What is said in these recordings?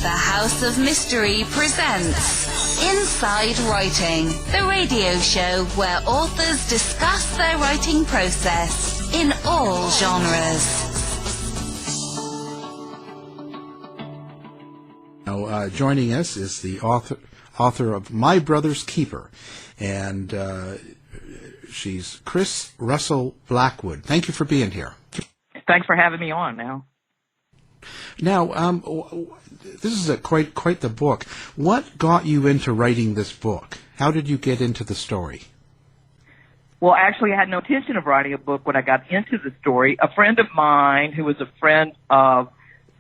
The House of Mystery presents Inside Writing, the radio show where authors discuss their writing process in all genres. Now, joining us is the author of My Brother's Keeper, and she's Chris Russell Blackwood. Thank you for being here. Thanks for having me on now. Now, this is quite the book. What got you into writing this book? How did you get into the story? Well, actually, I had no intention of writing a book when I got into the story. A friend of mine, who was a friend of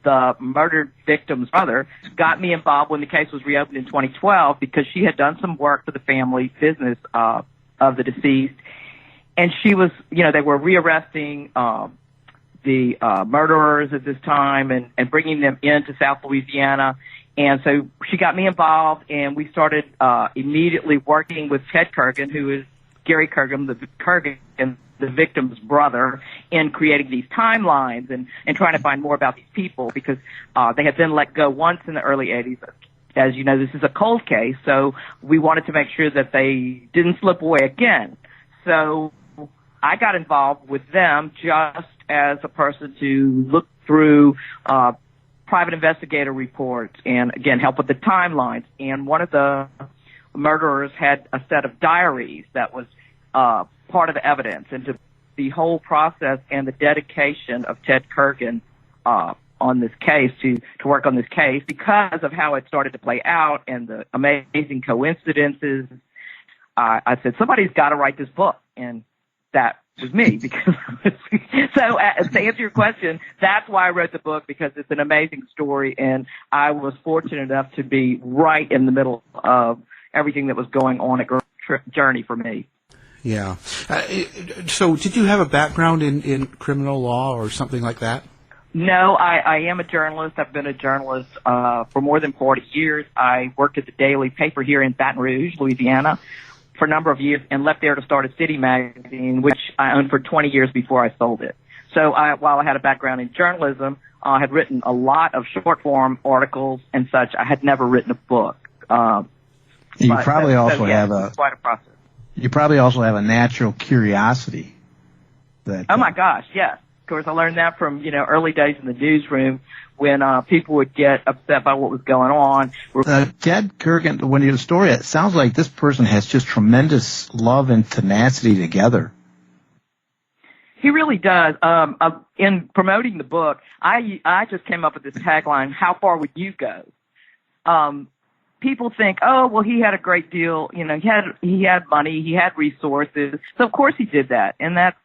the murdered victim's brother, got me involved when the case was reopened in 2012 because she had done some work for the family business of the deceased. And she was, they were rearresting the murderers at this time and bringing them into South Louisiana. And so she got me involved, and we started immediately working with Ted Kergan, who is Gary Kergan, the victim's brother, in creating these timelines and trying to find more about these people because they had been let go once in the early 80s. As you know, this is a cold case, so we wanted to make sure that they didn't slip away again. So I got involved with them just as a person to look through private investigator reports and, again, help with the timelines. And one of the murderers had a set of diaries that was part of the evidence. And to the whole process and the dedication of Ted Kergan on this case, to work on this case, because of how it started to play out and the amazing coincidences, I said, somebody's got to write this book. And that was me. Because so to answer your question, that's why I wrote the book, because it's an amazing story, and I was fortunate enough to be right in the middle of everything that was going on at Journey for me. Yeah. So did you have a background in criminal law or something like that? No, I am a journalist. I've been a journalist for more than 40 years. I worked at the daily paper here in Baton Rouge, Louisiana, for a number of years, and left there to start a city magazine, which I owned for 20 years before I sold it. So while I had a background in journalism, I had written a lot of short-form articles and such. I had never written a book. You probably also have quite a process. You probably also have a natural curiosity. Oh my gosh, yes. Of course, I learned that from early days in the newsroom when people would get upset by what was going on. Ted Kergan, when you story, it sounds like this person has just tremendous love and tenacity together. He really does. In promoting the book, I just came up with this tagline: "How far would you go?" People think, oh, well, he had a great deal. He had money, he had resources, so of course he did that. And that's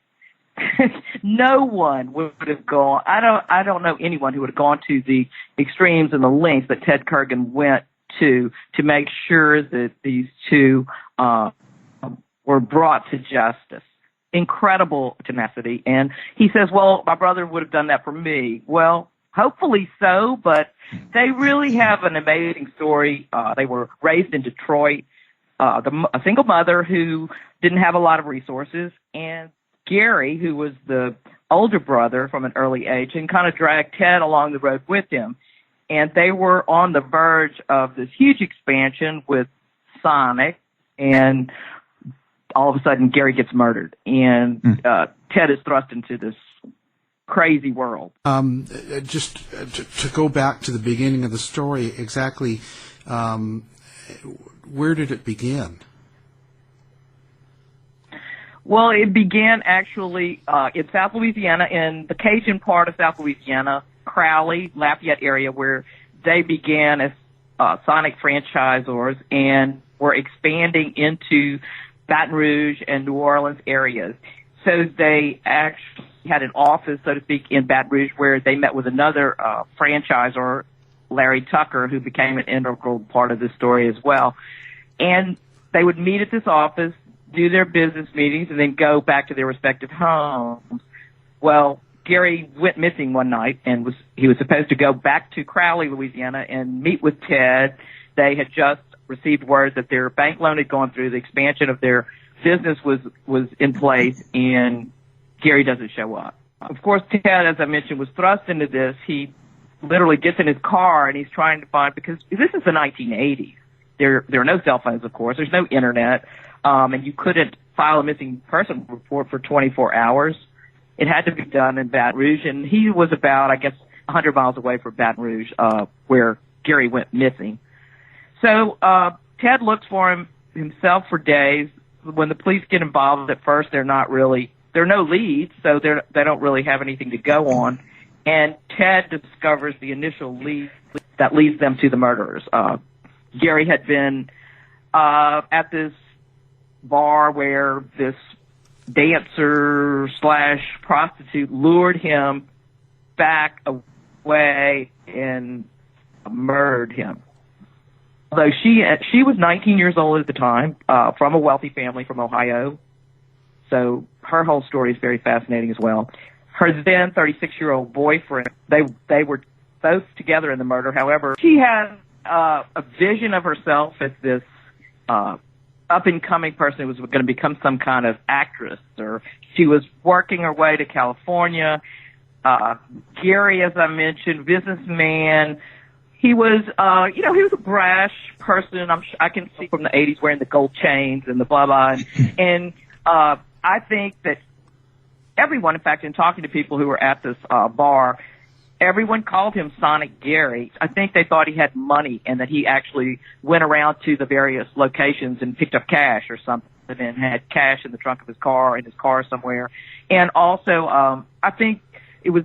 no one would have gone. I don't know anyone who would have gone to the extremes and the lengths that Ted Kergan went to make sure that these two were brought to justice. Incredible tenacity. And he says, well, my brother would have done that for me. Well, hopefully so, but they really have an amazing story. They were raised in Detroit, a single mother who didn't have a lot of resources, and Gary, who was the older brother from an early age, and kind of dragged Ted along the road with him. And they were on the verge of this huge expansion with Sonic, and all of a sudden Gary gets murdered, and Ted is thrust into this crazy world. Just to go back to the beginning of the story, exactly where did it begin? Well, it began actually in South Louisiana, in the Cajun part of South Louisiana, Crowley, Lafayette area, where they began as Sonic franchisors and were expanding into Baton Rouge and New Orleans areas. So they actually had an office, so to speak, in Baton Rouge where they met with another franchisor, Larry Tucker, who became an integral part of the story as well. And they would meet at this office, do their business meetings, and then go back to their respective homes. Well, Gary went missing one night, and he was supposed to go back to Crowley, Louisiana, and meet with Ted. They had just received word that their bank loan had gone through, the expansion of their business was in place, and Gary doesn't show up. Of course, Ted, as I mentioned, was thrust into this. He literally gets in his car and he's trying to find, because this is the 1980s. There are no cell phones, of course. There's no internet, and you couldn't file a missing person report for 24 hours. It had to be done in Baton Rouge, and he was about, I guess, 100 miles away from Baton Rouge, where Gary went missing. So Ted looks for himself for days. When the police get involved, at first there are no leads, so they don't really have anything to go on. And Ted discovers the initial lead that leads them to the murderers. Gary had been at this bar where this dancer / prostitute lured him back away and murdered him. Although she was 19 years old at the time, from a wealthy family from Ohio. So her whole story is very fascinating as well. Her then 36-year-old boyfriend, they were both together in the murder. However, she had a vision of herself as this up-and-coming person who was going to become some kind of actress, or she was working her way to California. Gary, as I mentioned, businessman. He was, he was a brash person. I can see from the 80s wearing the gold chains and the blah, blah. And I think that everyone, in fact, in talking to people who were at this bar, everyone called him Sonic Gary. I think they thought he had money and that he actually went around to the various locations and picked up cash or something and had cash in the trunk of his car, in his car somewhere. And also, I think it was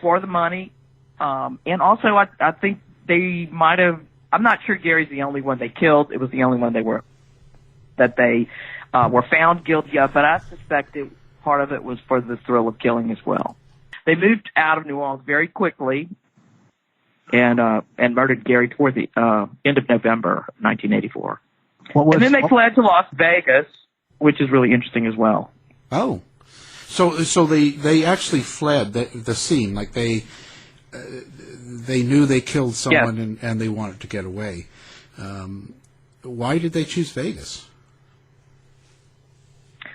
for the money. And also, I think they might have, I'm not sure Gary's the only one they killed. It was the only one they were found guilty of, but I suspect part of it was for the thrill of killing as well. They moved out of New Orleans very quickly and murdered Gary toward the end of November 1984. And then they fled to Las Vegas, which is really interesting as well. Oh, so they actually fled the scene, like they knew they killed someone. Yes. and they wanted to get away. Why did they choose Vegas?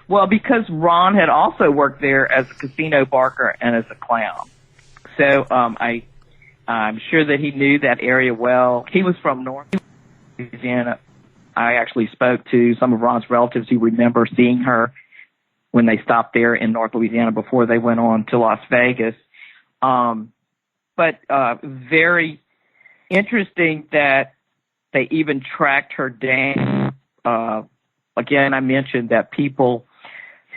Well, because Ron had also worked there as a casino barker and as a clown. So I'm sure that he knew that area well. He was from North Louisiana. I actually spoke to some of Ron's relatives who remember seeing her when they stopped there in North Louisiana before they went on to Las Vegas. But very interesting that they even tracked her down. Again, I mentioned that people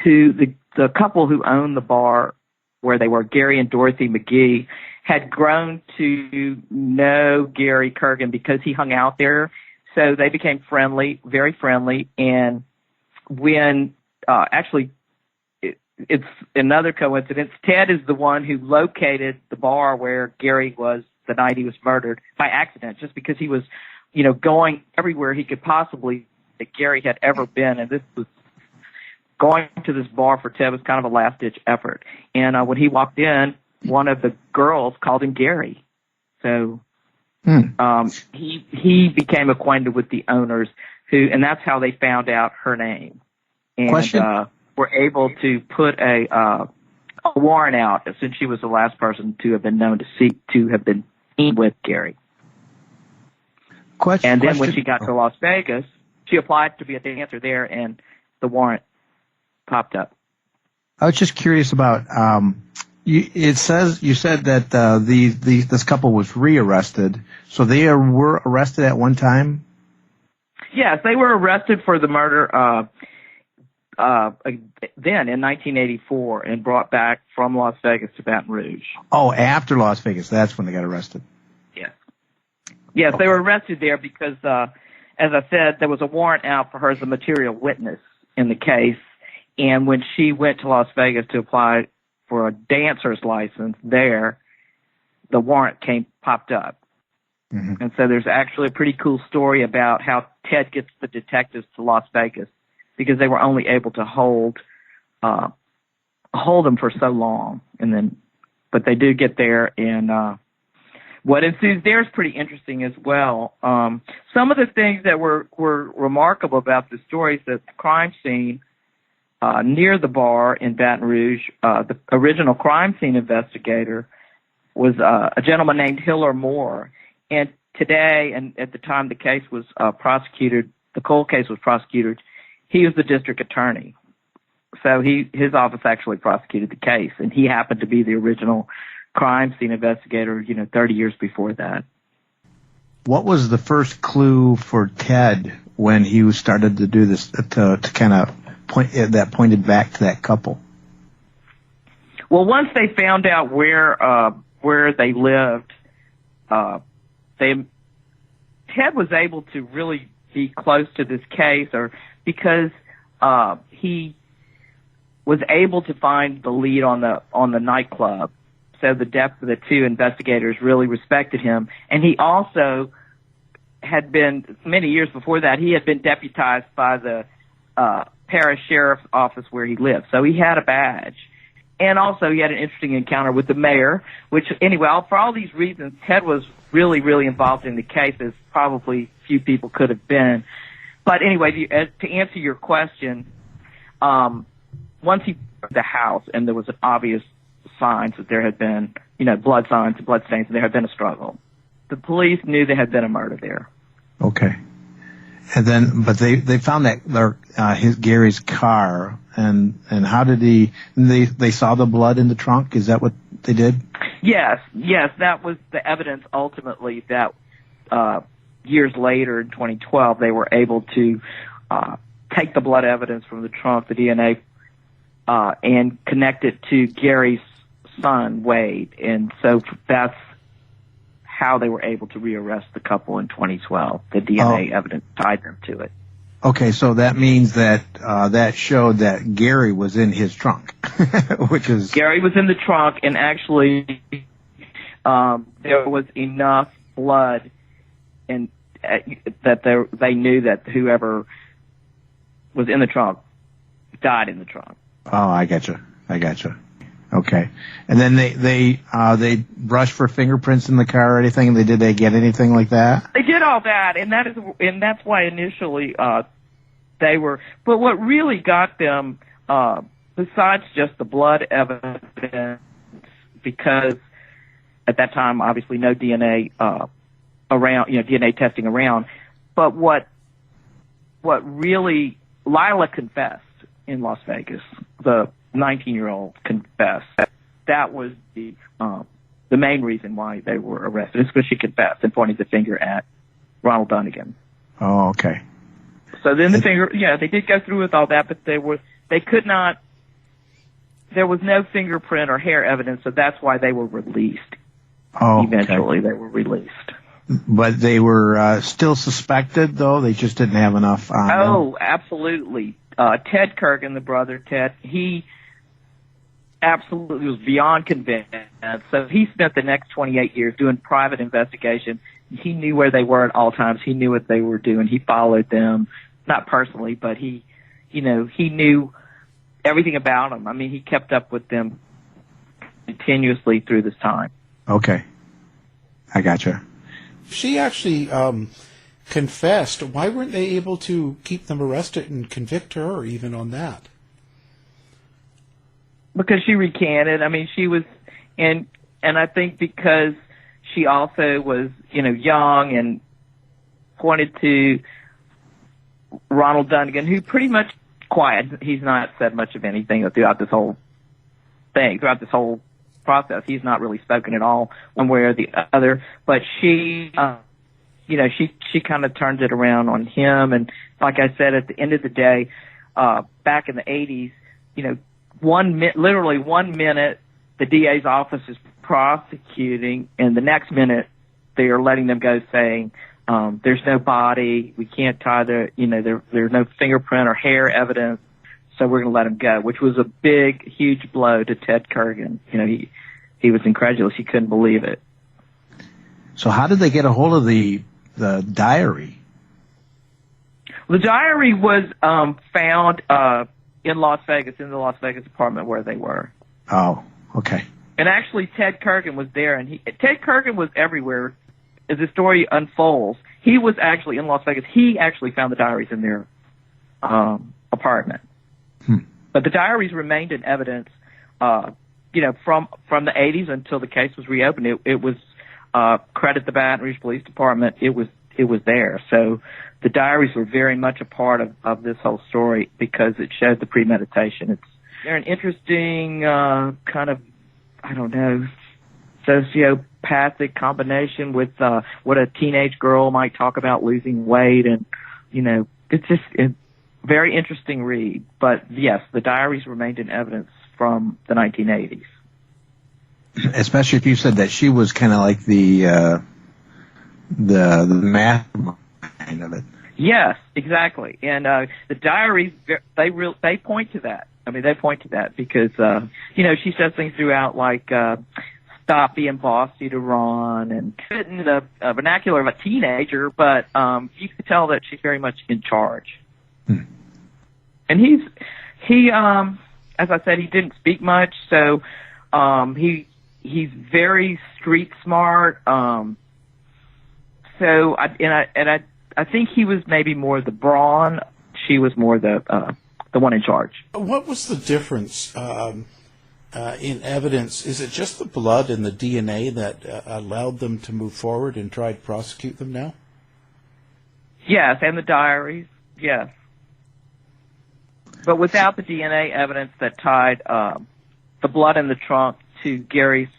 the couple who owned the bar where they were, Gary and Dorothy McGee, had grown to know Gary Kergan because he hung out there. So they became friendly, very friendly. And when, it's another coincidence, Ted is the one who located the bar where Gary was the night he was murdered by accident, just because he was, going everywhere he could possibly that Gary had ever been. And this was going to this bar for Ted was kind of a last-ditch effort. And when he walked in, one of the girls called him Gary. So he became acquainted with the owners, and that's how they found out her name. And were able to put a warrant out since she was the last person to have been known to have been seen with Gary. And then when she got to Las Vegas, she applied to be a dancer there, and the warrant popped up. I was just curious about. You said that this couple was rearrested, so they were arrested at one time. Yes, they were arrested for the murder then in 1984 and brought back from Las Vegas to Baton Rouge. Oh, after Las Vegas, that's when they got arrested. Yes. Yes, okay. They were arrested there because, as I said, there was a warrant out for her as a material witness in the case. And when she went to Las Vegas to apply for a dancer's license there, the warrant popped up. Mm-hmm. And so there's actually a pretty cool story about how Ted gets the detectives to Las Vegas because they were only able to hold them for so long. But they do get there, and what ensues there is pretty interesting as well. Some of the things that were remarkable about the story is that the crime scene near the bar in Baton Rouge, the original crime scene investigator was a gentleman named Hiller Moore. And today, and at the time the case was prosecuted, the Cole case was prosecuted, he was the district attorney. So his office actually prosecuted the case, and he happened to be the original crime scene investigator, 30 years before that. What was the first clue for Ted when he started to do this, to kind of pointed back to that couple? Well, once they found out where they lived, Ted was able to really be close to this case, because he was able to find the lead on the nightclub. So the two investigators really respected him, and he also had been, many years before that, he had been deputized by the parish sheriff's office where he lived. So he had a badge. And also he had an interesting encounter with the mayor, which, anyway, for all these reasons, Ted was really, really involved in the case, as probably few people could have been. But anyway, to answer your question, once he left the house and there was an obvious signs that there had been, blood signs and blood stains, and there had been a struggle, the police knew there had been a murder there. Okay. And then, but they found that Gary's car, and how did they saw the blood in the trunk? Is that what they did? Yes, that was the evidence ultimately that years later in 2012 they were able to take the blood evidence from the trunk, the DNA, and connect it to Gary's son, Wade. And so that's how they were able to rearrest the couple in 2012. The DNA evidence tied them to it. Okay, so that means that that showed that Gary was in his trunk, which is... Gary was in the trunk, and actually there was enough blood that they knew that whoever was in the trunk died in the trunk. Oh, I gotcha. Okay. And then they brushed for fingerprints in the car or anything? Did they get anything like that? They did all that, and that's why initially they were. But what really got them, besides just the blood evidence, because at that time obviously no DNA around, DNA testing around. But what really, Lila confessed in Las Vegas. The 19-year-old confessed. That was the main reason why they were arrested. It's because she confessed and pointed the finger at Ronald Dunnigan. Oh, okay. So then they did go through with all that, but they could not. There was no fingerprint or hair evidence, so that's why they were released. Oh, eventually they were released. But they were still suspected, though. They just didn't have enough on them. Oh, absolutely. Ted Kergan, the brother, he absolutely was beyond convinced. So he spent the next 28 years doing private investigation. He knew where they were at all times. He knew what they were doing. He followed them, not personally, but he knew everything about them. I mean, he kept up with them continuously through this time. Okay. I gotcha. She actually confessed. Why weren't they able to keep them arrested and convict her even on that? Because she recanted. I mean, she was, and I think because she also was, young and pointed to Ronald Dunnigan, who pretty much quiet. He's not said much of anything throughout this whole process. He's not really spoken at all one way or the other. But she, she kind of turned it around on him. And like I said, at the end of the day, back in the 80s, literally 1 minute the DA's office is prosecuting, and the next minute they are letting them go, saying there's no body, we can't tie there's no fingerprint or hair evidence, so we're going to let him go, which was a big, huge blow to Ted Kergan. He was incredulous. He couldn't believe it. So how did they get a hold of the diary? The diary was found in Las Vegas, in the Las Vegas apartment where they were. Oh, okay. And actually, Ted Kergan was there, and Ted Kergan was everywhere as the story unfolds. He was actually in Las Vegas. He actually found the diaries in their apartment. But the diaries remained in evidence from the 80s until the case was reopened, it was credit the Baton Rouge Police Department. It was there. So the diaries were very much a part of this whole story because it showed the premeditation. They're an interesting kind of, I don't know, sociopathic combination with what a teenage girl might talk about losing weight, and it's just a very interesting read. But yes, the diaries remained in evidence from the 1980s. Especially if you said that she was kind of like the mastermind of it. Yes, exactly. And the diaries, they point to that. I mean, they point to that because she says things throughout like stop being bossy to Ron, and in the vernacular of a teenager, but you can tell that she's very much in charge. And he as I said, he didn't speak much, so he's very street smart. So I think he was maybe more the brawn. She was more the one in charge. What was the difference in evidence? Is it just the blood and the DNA that allowed them to move forward and try to prosecute them now? Yes, and the diaries, yes. But without the DNA evidence that tied the blood in the trunk to Gary's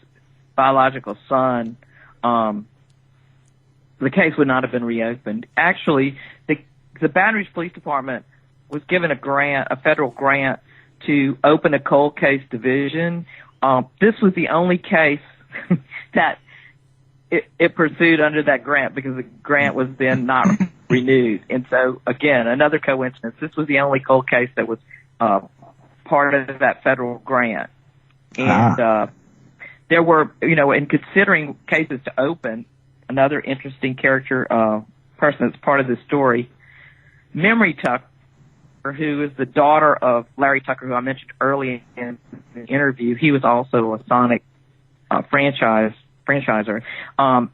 biological son, the case would not have been reopened. Actually, the Baton Rouge Police Department was given a federal grant to open a cold case division. This was the only case that it pursued under that grant because the grant was then not renewed. And so, again, another coincidence. This was the only cold case that was part of that federal grant. And there were, in considering cases to open, another interesting character, person that's part of this story, Memory Tucker, who is the daughter of Larry Tucker, who I mentioned early in the interview. He was also a Sonic franchiser.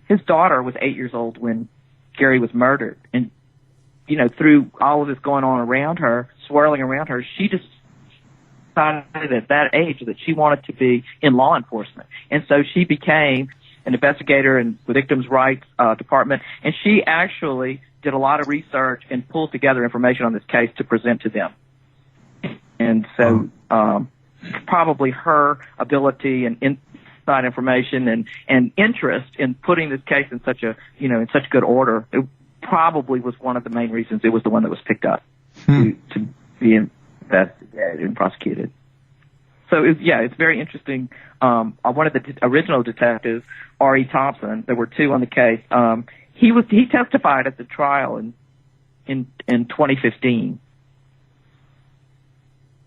His daughter was 8 years old when Gary was murdered. And, through all of this going on around her, swirling around her, she just decided at that age that she wanted to be in law enforcement. And so she became an investigator in the victims' rights department, and she actually did a lot of research and pulled together information on this case to present to them. And so probably her ability and inside information and interest in putting this case in such in such good order, it probably was one of the main reasons it was the one that was picked up to be investigated and prosecuted. So it's very interesting. One of the original detectives, R.E. Thompson, there were two on the case. He testified at the trial in 2015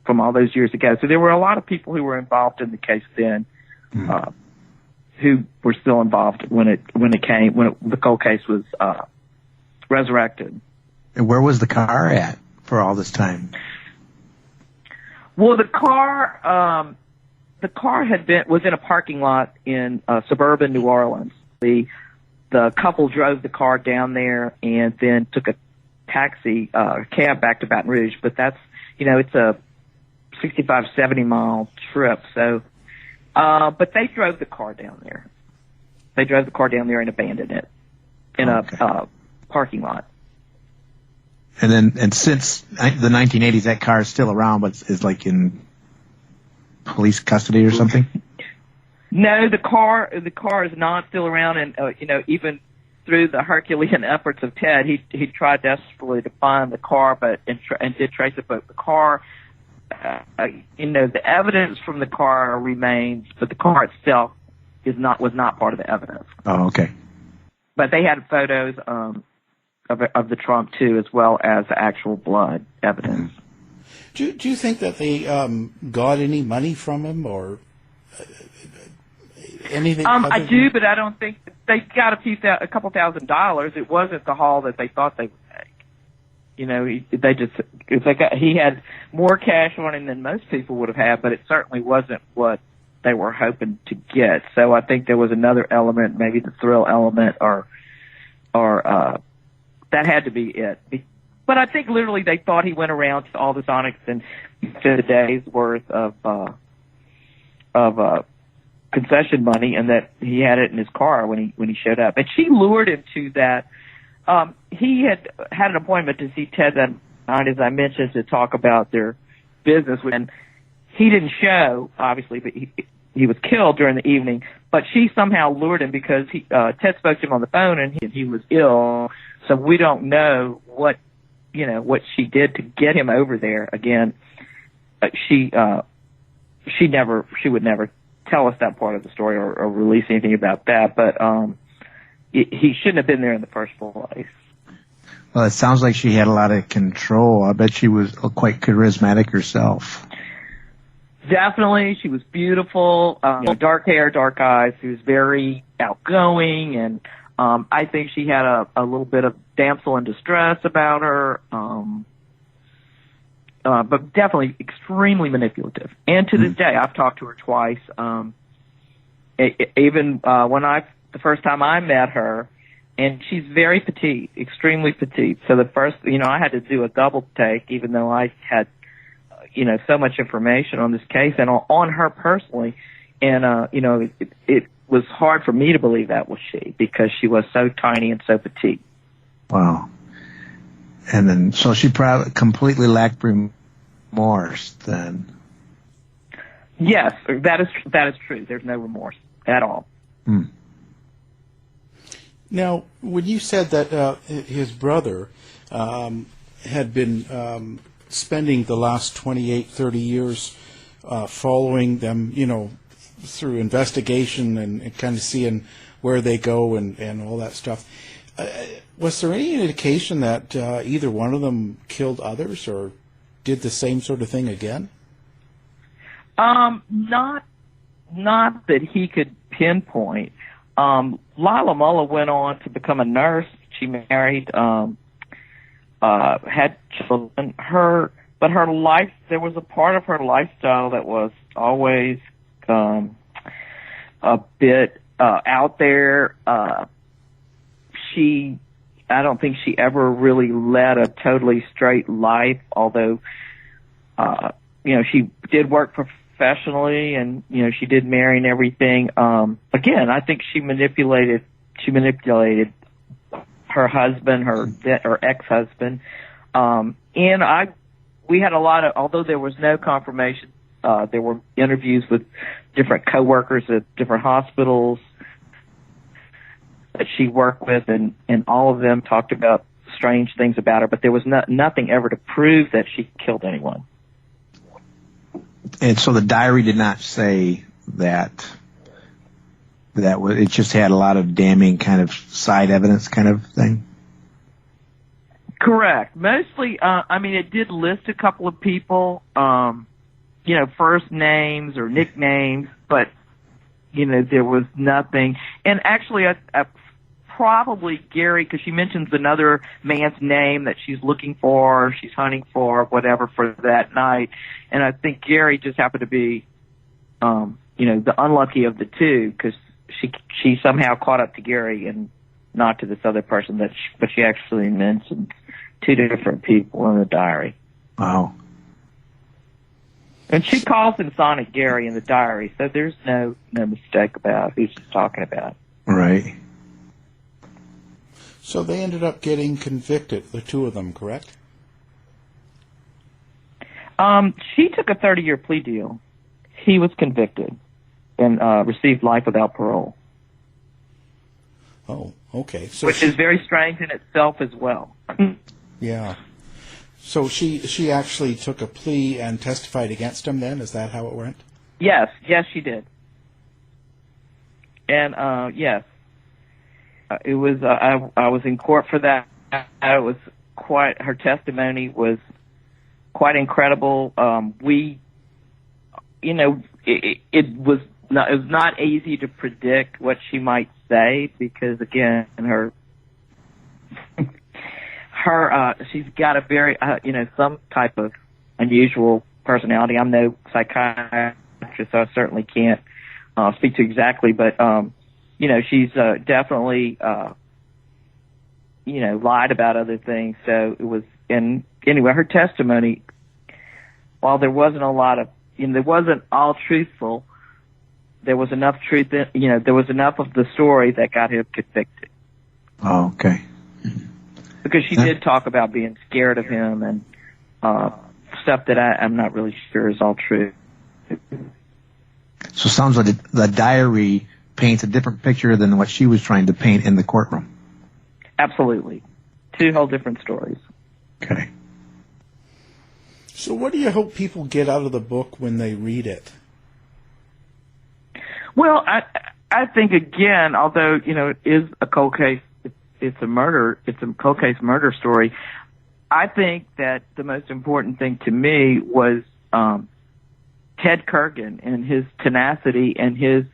from all those years ago. So there were a lot of people who were involved in the case then, who were still involved when the cold case was resurrected. And where was the car at for all this time? Well, the car was in a parking lot in suburban New Orleans. The couple drove the car down there and then took a cab back to Baton Rouge. But that's, it's a 65, 70 mile trip. So, but they drove the car down there. They drove the car down there and abandoned it in a parking lot. And since the 1980s, that car is still around, but is like in police custody or something? No, the car is not still around, and even through the Herculean efforts of Ted, he tried desperately to find the car, and did trace it, but the car, the evidence from the car remains, but the car itself was not part of the evidence. Oh, okay. But they had photos of the trunk too, as well as actual blood evidence. Do you think that they got any money from him or anything? I do, but I don't think they got a couple $1,000s. It wasn't the haul that they thought they would make. He had more cash on him than most people would have had, but it certainly wasn't what they were hoping to get. So I think there was another element, maybe the thrill element, or that had to be it. But I think literally they thought he went around to all the Sonics and did a day's worth of concession money, and that he had it in his car when he showed up. And she lured him to that. He had an appointment to see Ted that night, as I mentioned, to talk about their business, and he didn't show, obviously, but he was killed during the evening. But she somehow lured him because Ted spoke to him on the phone, and he was ill. So we don't know what she did to get him over there. Again, she would never tell us that part of the story or release anything about that. But he shouldn't have been there in the first place. Well, it sounds like she had a lot of control. I bet she was quite charismatic herself. Definitely. She was beautiful, dark hair, dark eyes. She was very outgoing, and I think she had a little bit of damsel in distress about her, but definitely extremely manipulative. And to this day, I've talked to her twice. Even the first time I met her, and she's very petite, extremely petite. So the first, I had to do a double take, even though I had, so much information on this case and on her personally. And, it was hard for me to believe that was she, because she was so tiny and so petite. Wow. And then, so she probably completely lacked remorse then. Yes, that is true. There's no remorse at all. Hmm. Now, when you said that his brother had been spending the last 28, 30 years following them, through investigation and kind of seeing where they go and all that stuff, was there any indication that either one of them killed others or did the same sort of thing again? Not that he could pinpoint. Lila Mulla went on to become a nurse. She married, had children. But her life, there was a part of her lifestyle that was always a bit out there. I don't think she ever really led a totally straight life, although, she did work professionally and, she did marry and everything. Again, I think she manipulated her husband, her ex-husband. We had a lot of, although there was no confirmation, there were interviews with different coworkers at different hospitals that she worked with, and all of them talked about strange things about her, but there was nothing ever to prove that she killed anyone. And so the diary did not say that it just had a lot of damning kind of side evidence kind of thing? Correct. Mostly, it did list a couple of people, first names or nicknames, but, there was nothing. And actually, probably Gary, because she mentions another man's name that she's looking for, she's hunting for, whatever, for that night. And I think Gary just happened to be, the unlucky of the two, because she somehow caught up to Gary and not to this other person but she actually mentioned two different people in the diary. Wow. And she calls him Sonic Gary in the diary, so there's no mistake about who she's talking about. Right. So they ended up getting convicted, the two of them, correct? She took a 30-year plea deal. He was convicted and received life without parole. Oh, okay. So which is very strange in itself as well. Yeah. So she actually took a plea and testified against him then? Is that how it went? Yes, she did. And, yes. It was, I was in court for that. It was her testimony was quite incredible. It was not easy to predict what she might say because, again, she's got a very, some type of unusual personality. I'm no psychiatrist, so I certainly can't speak to exactly, but, she's definitely, lied about other things. So it was, and anyway, her testimony, while there wasn't a lot of, there wasn't all truthful, there was enough truth, there was enough of the story that got him convicted. Oh, okay. Because she did talk about being scared of him and stuff that I'm not really sure is all true. So it sounds like the diary paints a different picture than what she was trying to paint in the courtroom. Absolutely. Two whole different stories. Okay. So what do you hope people get out of the book when they read it? Well, I think, again, although, it is a cold case, it's a cold case murder story, I think that the most important thing to me was Ted Kergan and his tenacity and his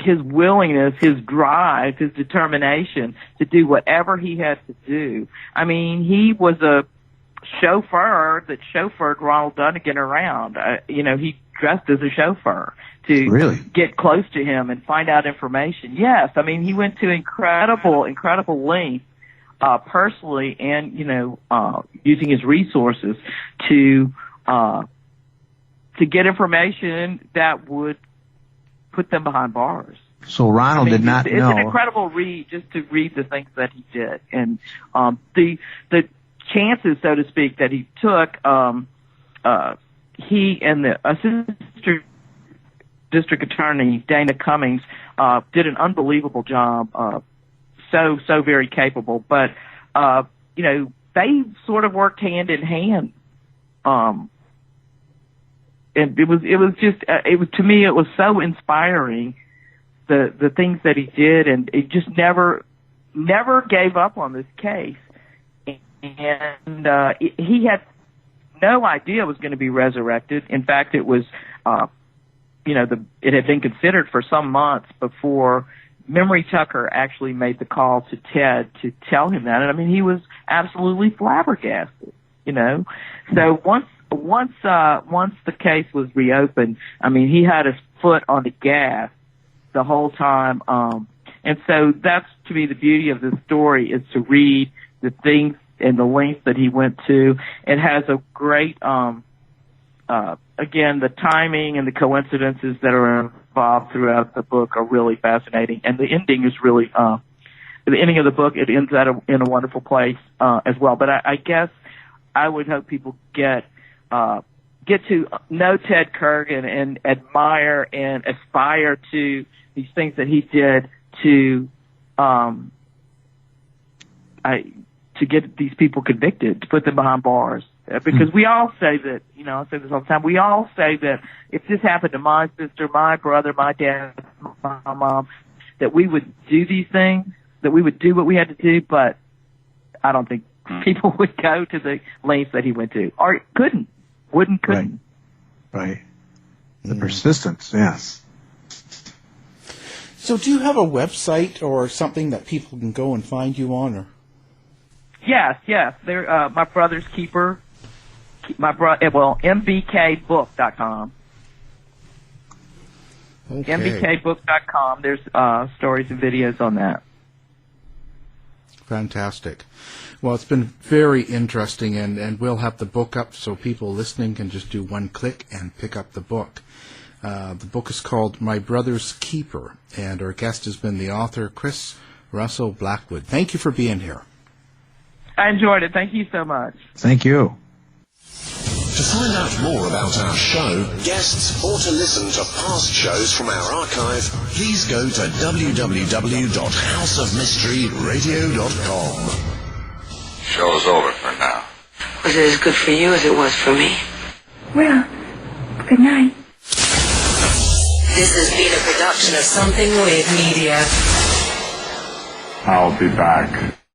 willingness, his drive, his determination to do whatever he had to do. I mean, he was a chauffeur that chauffeured Ronald Dunnigan around. He dressed as a chauffeur to get close to him and find out information. Yes, I mean, he went to incredible lengths, personally and, using his resources to get information that would put them behind bars. So Ronald did not know. It's an incredible read just to read the things that he did. And the chances, so to speak, that he took, he and the assistant district attorney, Dana Cummings, did an unbelievable job, so very capable. But, they sort of worked hand in hand. And it was to me, it was so inspiring, the things that he did, and it just never gave up on this case. And he had no idea it was going to be resurrected. In fact, it was, it had been considered for some months before Memory Tucker actually made the call to Ted to tell him that. And I mean, he was absolutely flabbergasted, So once the case was reopened, I mean, he had his foot on the gas the whole time. And so that's, to me, the beauty of this story is to read the things and the lengths that he went to. It has a great, again, the timing and the coincidences that are involved throughout the book are really fascinating. And the ending is really, the ending of the book, it ends in a wonderful place, as well. But I guess I would hope people get to know Ted Kergan and admire and aspire to these things that he did to get these people convicted, to put them behind bars. Because we all say that, I say this all the time, we all say that if this happened to my sister, my brother, my dad, my mom, that we would do these things, that we would do what we had to do, but I don't think people would go to the lengths that he went to, or couldn't. Right. The persistence, yes. So do you have a website or something that people can go and find you on? Or? Yes. They're my brother's keeper. mbkbook.com. Okay. mbkbook.com. There's stories and videos on that. Fantastic. Well, it's been very interesting, and we'll have the book up so people listening can just do one click and pick up the book. The book is called My Brother's Keeper, and our guest has been the author, Russo Blackwood. Thank you for being here. I enjoyed it. Thank you so much. Thank you. To find out more about our show, guests, or to listen to past shows from our archive, please go to www.houseofmysteryradio.com. Show's over for now. Was it as good for you as it was for me? Well, good night. This has been a production of Something Weird Media. I'll be back.